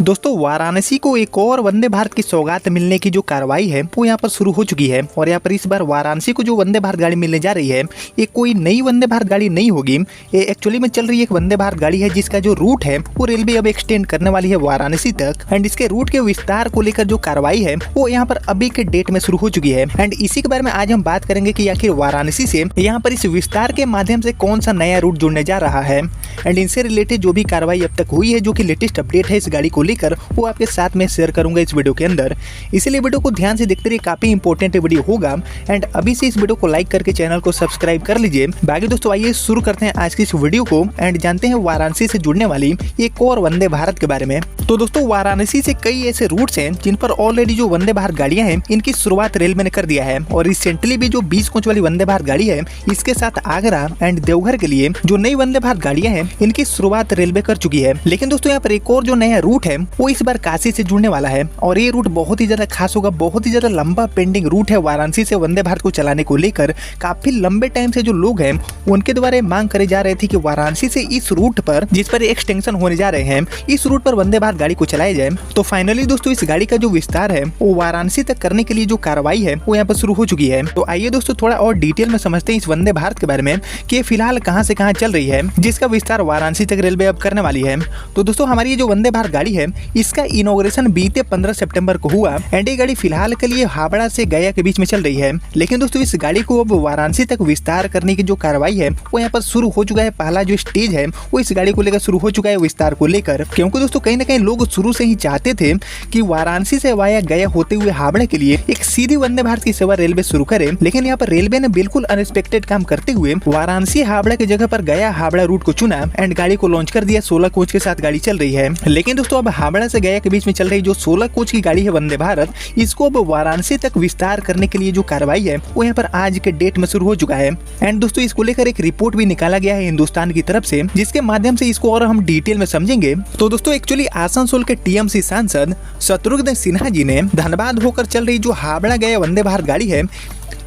दोस्तों वाराणसी को एक और वंदे भारत की सौगात मिलने की जो कार्रवाई है वो यहाँ पर शुरू हो चुकी है। और यहाँ पर इस बार वाराणसी को जो वंदे भारत गाड़ी मिलने जा रही है ये कोई नई वंदे भारत गाड़ी नहीं होगी। ये एक्चुअली में चल रही एक वंदे भारत गाड़ी है जिसका जो रूट है वो रेलवे अब एक्सटेंड करने वाली है वाराणसी तक। एंड इसके रूट के विस्तार को लेकर जो कार्रवाई है वो यहाँ पर अभी के डेट में शुरू हो चुकी है। एंड इसी के बारे में आज हम बात करेंगे कि आखिर वाराणसी से यहाँ पर इस विस्तार के माध्यम से कौन सा नया रूट जुड़ने जा रहा है। एंड इनसे रिलेटेड जो भी कार्रवाई अब तक हुई है, जो कि लेटेस्ट अपडेट है इस गाड़ी को लेकर, वो आपके साथ में शेयर करूंगा इस वीडियो के अंदर। इसलिए वीडियो को ध्यान से देखते रहिए, काफी इंपॉर्टेंट वीडियो होगा। एंड अभी से इस वीडियो को लाइक करके चैनल को सब्सक्राइब कर लीजिए। बाकी दोस्तों आइए शुरू करते हैं आज की इस वीडियो को एंड जानते हैं वाराणसी से जुड़ने वाली एक और वंदे भारत के बारे में। तो दोस्तों वाराणसी से कई ऐसे रूट्स हैं जिन पर ऑलरेडी जो वंदे भारत गाड़ियां हैं इनकी शुरुआत रेलवे ने कर दिया है। और रिसेंटली भी जो 20 कोच वाली वंदे भारत गाड़ी है इसके साथ आगरा एंड देवघर के लिए जो नई वंदे भारत गाड़ियां हैं इनकी शुरुआत रेलवे कर चुकी है। लेकिन दोस्तों यहाँ पर एक और जो नया रूट है वो इस बार काशी से जुड़ने वाला है। और ये रूट बहुत ही ज्यादा खास होगा, बहुत ही ज्यादा लंबा पेंडिंग रूट है वाराणसी से वंदे भारत को चलाने को लेकर। काफी लंबे टाइम से जो लोग हैं उनके द्वारा मांग करे जा रहे थे कि वाराणसी से इस रूट पर, जिस पर एक्सटेंशन होने जा रहे हैं, इस रूट पर वंदे भारत गाड़ी को चलाया जाए। तो फाइनली दोस्तों इस गाड़ी का जो विस्तार है वो वाराणसी तक करने के लिए जो कार्रवाई है वो यहाँ पर शुरू हो चुकी है। तो आइए दोस्तों थोड़ा और डिटेल में समझते हैं इस वंदे भारत के बारे में कि फिलहाल कहाँ से कहाँ चल रही है, जिसका विस्तार वाराणसी तक रेलवे अब करने वाली है। तो दोस्तों हमारी ये जो वंदे भारत गाड़ी है इसका इनॉग्रेशन बीते 15 सितंबर को हुआ। एंड ये गाड़ी फिलहाल के लिए हावड़ा से गया के बीच में चल रही है। लेकिन दोस्तों इस गाड़ी को अब वाराणसी तक विस्तार करने की जो कार्रवाई है वो यहाँ पर शुरू हो चुका है। पहला जो स्टेज है वो इस गाड़ी को लेकर शुरू हो चुका है विस्तार को लेकर, क्योंकि दोस्तों कहीं ना कहीं लोग शुरू से ही चाहते थे कि वाराणसी से वाया गया होते हुए हावड़ा के लिए एक सीधी वंदे भारत की सेवा रेलवे शुरू करे। लेकिन यहाँ पर रेलवे ने बिल्कुल अनएक्सपेक्टेड काम करते हुए वाराणसी हावड़ा की जगह पर गया हावड़ा रूट को चुना एंड गाड़ी को लॉन्च कर दिया। 16 कोच के साथ गाड़ी चल रही है। लेकिन दोस्तों अब हावड़ा से गया के बीच में चल रही जो 16 कोच की गाड़ी है वंदे भारत, इसको अब वाराणसी तक विस्तार करने के लिए जो कार्रवाई है वो यहाँ पर आज के डेट में शुरू हो चुका है। एंड दोस्तों इसको लेकर एक रिपोर्ट भी निकाला गया है हिंदुस्तान की तरफ से, जिसके माध्यम से इसको और हम डिटेल में समझेंगे। तो दोस्तों एक्चुअली आसनसोल के टीएमसी सांसद शत्रुघ्न सिन्हा जी ने धनबाद होकर चल रही जो हावड़ा गया वंदे भारत गाड़ी है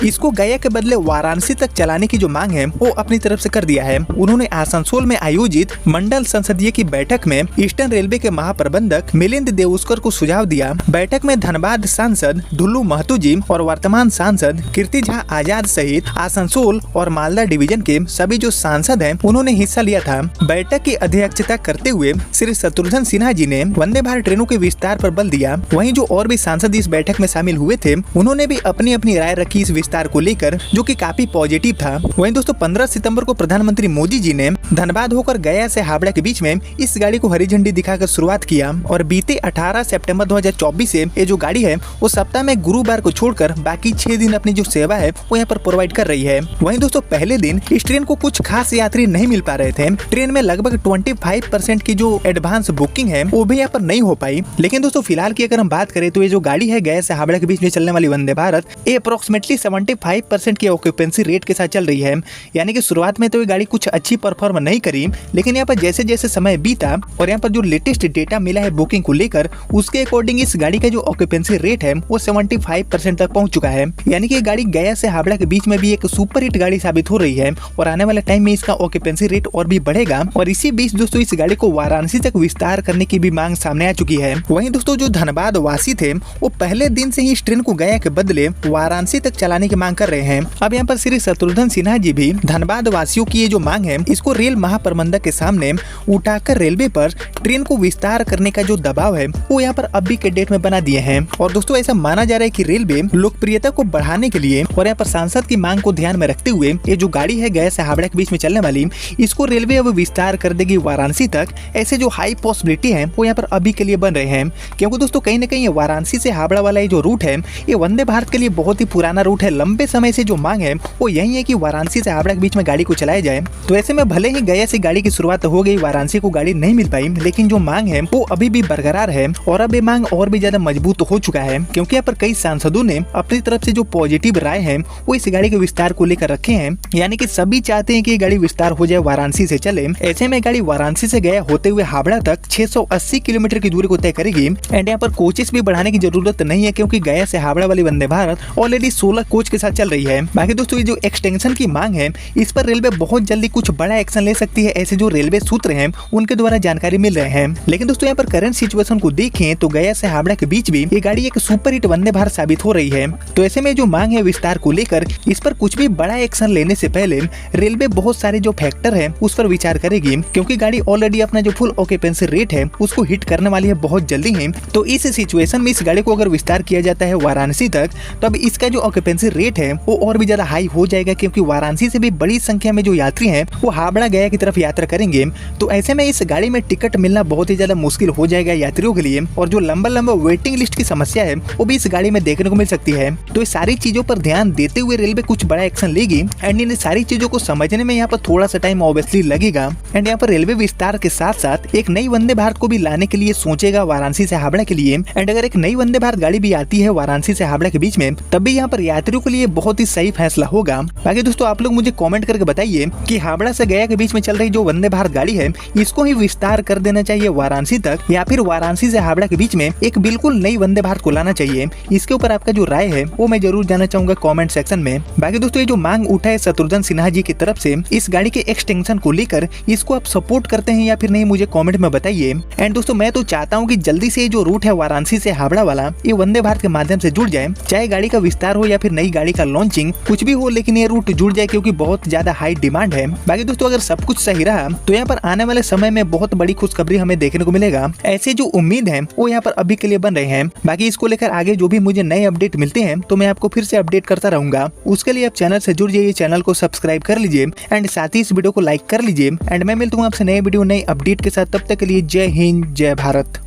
इसको गया के बदले वाराणसी तक चलाने की जो मांग है वो अपनी तरफ से कर दिया है। उन्होंने आसनसोल में आयोजित मंडल संसदीय की बैठक में ईस्टर्न रेलवे के महाप्रबंधक मिलिंद देउस्कर को सुझाव दिया। बैठक में धनबाद सांसद ढुल्लू महतो जी और वर्तमान सांसद कीर्ति झा आजाद सहित आसनसोल और मालदा डिवीजन के सभी जो सांसद हैं उन्होंने हिस्सा लिया था। बैठक की अध्यक्षता करते हुए श्री शत्रुघ्न सिन्हा जी ने वंदे भारत ट्रेनों के विस्तार पर बल दिया। वहीं जो और भी सांसद इस बैठक में शामिल हुए थे उन्होंने भी अपनी अपनी राय रखी इस विस्तार को लेकर, जो कि काफी पॉजिटिव था। वहीं दोस्तों 15 सितंबर को प्रधानमंत्री मोदी जी ने धनबाद होकर गया से हावड़ा के बीच में इस गाड़ी को हरी झंडी दिखाकर शुरुआत किया। और बीते 18 सितंबर 2024 से ये जो गाड़ी है वो सप्ताह में गुरुवार को छोड़कर बाकी 6 दिन अपनी जो सेवा है वो यहाँ पर प्रोवाइड कर रही है। वहीं दोस्तों पहले दिन इस ट्रेन को कुछ खास यात्री नहीं मिल पा रहे थे। ट्रेन में लगभग 25% की जो एडवांस बुकिंग है वो भी यहाँ पर नहीं हो पाई। लेकिन दोस्तों फिलहाल की अगर हम बात करें तो ये जो गाड़ी है गया से हावड़ा के बीच में चलने वाली वंदे भारत, ये अप्रोक्सीमेटली 75% की ऑक्यूपेंसी रेट के साथ चल रही है। यानी कि शुरुआत में तो ये गाड़ी कुछ अच्छी परफॉर्म नहीं करी, लेकिन यहाँ पर जैसे जैसे समय बीता और यहाँ पर जो लेटेस्ट डेटा मिला है बुकिंग को लेकर, उसके अकॉर्डिंग इस गाड़ी का जो ऑक्यूपेंसी रेट है वो 75% तक पहुंच चुका है। यानी कि ये गाड़ी गया से हावड़ा के बीच में भी एक सुपर हिट गाड़ी साबित हो रही है और आने वाले टाइम में इसका ऑक्यूपेंसी रेट और भी बढ़ेगा। और इसी बीच दोस्तों इस गाड़ी को वाराणसी तक विस्तार करने की भी मांग सामने आ चुकी है। वहीं दोस्तों जो धनबाद वासी थे वो पहले दिन से ही इस ट्रेन को गया के बदले वाराणसी तक चलाने की मांग कर रहे हैं। अब यहाँ पर श्री शत्रुघ्न सिन्हा जी भी धनबाद वासियों की ये जो मांग है इसको रेल महाप्रबंधक के सामने उठाकर रेलवे पर ट्रेन को विस्तार करने का जो दबाव है वो यहाँ पर अभी के डेट में बना दिए हैं। और दोस्तों ऐसा माना जा रहा है कि रेलवे लोकप्रियता को बढ़ाने के लिए और यहाँ पर सांसद की मांग को ध्यान में रखते हुए ये जो गाड़ी है गया से हावड़ा के बीच में चलने वाली, इसको रेलवे अब विस्तार कर देगी वाराणसी तक। ऐसे जो हाई पॉसिबिलिटी है वो यहाँ पर अभी के लिए बन रहे हैं, क्योंकि दोस्तों कहीं ना कहीं वाराणसी से हावड़ा वाला ये जो रूट है ये वंदे भारत के लिए बहुत ही पुराना रूट है। लंबे समय से जो मांग है वो यही है कि वाराणसी से हावड़ा के बीच में गाड़ी को चलाया जाए। तो ऐसे में भले ही गया से गाड़ी की शुरुआत हो गई, वाराणसी को गाड़ी नहीं मिल पाई, लेकिन जो मांग है वो अभी भी बरकरार है। और अब ये मांग और भी ज्यादा मजबूत हो चुका है, क्योंकि यहाँ पर कई सांसदों ने अपनी तरफ से जो पॉजिटिव राय है वो इस गाड़ी के विस्तार को लेकर रखे हैं। यानी कि सभी चाहते हैं कि गाड़ी विस्तार हो जाए, वाराणसी से चले। ऐसे में गाड़ी वाराणसी से गया होते हुए हावड़ा तक 680 किलोमीटर की दूरी को तय करेगी। एंड यहाँ पर कोचेस भी बढ़ाने की जरूरत नहीं है, क्योंकि गया से हावड़ा वाली Vande Bharat already 16 super coach के साथ चल रही है। बाकी दोस्तों ये जो एक्सटेंशन की मांग है इस पर रेलवे बहुत जल्दी कुछ बड़ा एक्शन ले सकती है, ऐसे जो रेलवे सूत्र हैं उनके द्वारा जानकारी मिल रहे हैं। लेकिन दोस्तों यहाँ पर करंट सिचुएशन को देखें तो गया से हावड़ा के बीच भी ये गाड़ी एक सुपर हिट वंदे भारत साबित हो रही है। तो ऐसे में जो मांग है विस्तार को लेकर इस पर कुछ भी बड़ा एक्शन लेने से पहले रेलवे बहुत सारे जो फैक्टर है उस पर विचार करेगी, क्योंकि गाड़ी ऑलरेडी अपना जो फुल ऑक्यूपेंसी रेट है उसको हिट करने वाली है बहुत जल्दी है। तो इस सिचुएशन में इस गाड़ी को अगर विस्तार किया जाता है वाराणसी तक, तो अब इसका जो ऑक्यूपेंसी रेट है वो और भी ज्यादा हाई हो जाएगा, क्योंकि वाराणसी से भी बड़ी संख्या में जो यात्री हैं वो हावड़ा गया की तरफ यात्रा करेंगे। तो ऐसे में इस गाड़ी में टिकट मिलना बहुत ही ज्यादा मुश्किल हो जाएगा यात्रियों के लिए, और जो लंबा लंबा वेटिंग लिस्ट की समस्या है वो भी इस गाड़ी में देखने को मिल सकती है। तो इस सारी चीजों पर ध्यान देते हुए रेलवे कुछ बड़ा एक्शन लेगी, एंड इन सारी चीजों को समझने में यहाँ पर थोड़ा सा टाइम ऑब्वियसली लगेगा। एंड यहाँ पर रेलवे विस्तार के साथ साथ एक नई वंदे भारत को भी लाने के लिए सोचेगा वाराणसी से हावड़ा के लिए। एंड अगर एक नई वंदे भारत गाड़ी भी आती है वाराणसी से हावड़ा के बीच में, तब भी यहाँ पर यात्रियों के लिए बहुत ही सही फैसला होगा। बाकी दोस्तों आप लोग मुझे कमेंट करके बताइए कि हावड़ा से गया के बीच में चल रही जो वंदे भारत गाड़ी है इसको ही विस्तार कर देना चाहिए वाराणसी तक, या फिर वाराणसी से हावड़ा के बीच में एक बिल्कुल नई वंदे भारत को लाना चाहिए। इसके ऊपर आपका जो राय है वो मैं जरूर जानना चाहूंगा कमेंट सेक्शन में। बाकी दोस्तों ये जो मांग उठा है शत्रुघ्न सिन्हा जी की तरफ से इस गाड़ी के एक्सटेंशन को लेकर, इसको आप सपोर्ट करते हैं या फिर नहीं मुझे कमेंट में बताइए। एंड दोस्तों मैं तो चाहता हूँ कि जल्दी से जो रूट है वाराणसी से हावड़ा वाला ये वंदे भारत के माध्यम से जुड़ जाए, चाहे गाड़ी का विस्तार हो या फिर नई गाड़ी का लॉन्चिंग कुछ भी हो, लेकिन ये रूट जुड़ जाए क्योंकि बहुत ज्यादा हाई डिमांड है। बाकी दोस्तों अगर सब कुछ सही रहा तो यहाँ पर आने वाले समय में बहुत बड़ी खुशखबरी हमें देखने को मिलेगा, ऐसे जो उम्मीद है वो यहाँ पर अभी के लिए बन रहे हैं। बाकी इसको लेकर आगे जो भी मुझे नए अपडेट मिलते हैं तो मैं आपको फिर से अपडेट करता रहूंगा। उसके लिए आप चैनल से जुड़ जाइए, चैनल को सब्सक्राइब कर लीजिए एंड साथ ही इस वीडियो को लाइक कर लीजिए। एंड मैं मिलता हूँ आपसे नए वीडियो नए अपडेट के साथ, तब तक के लिए जय हिंद जय भारत।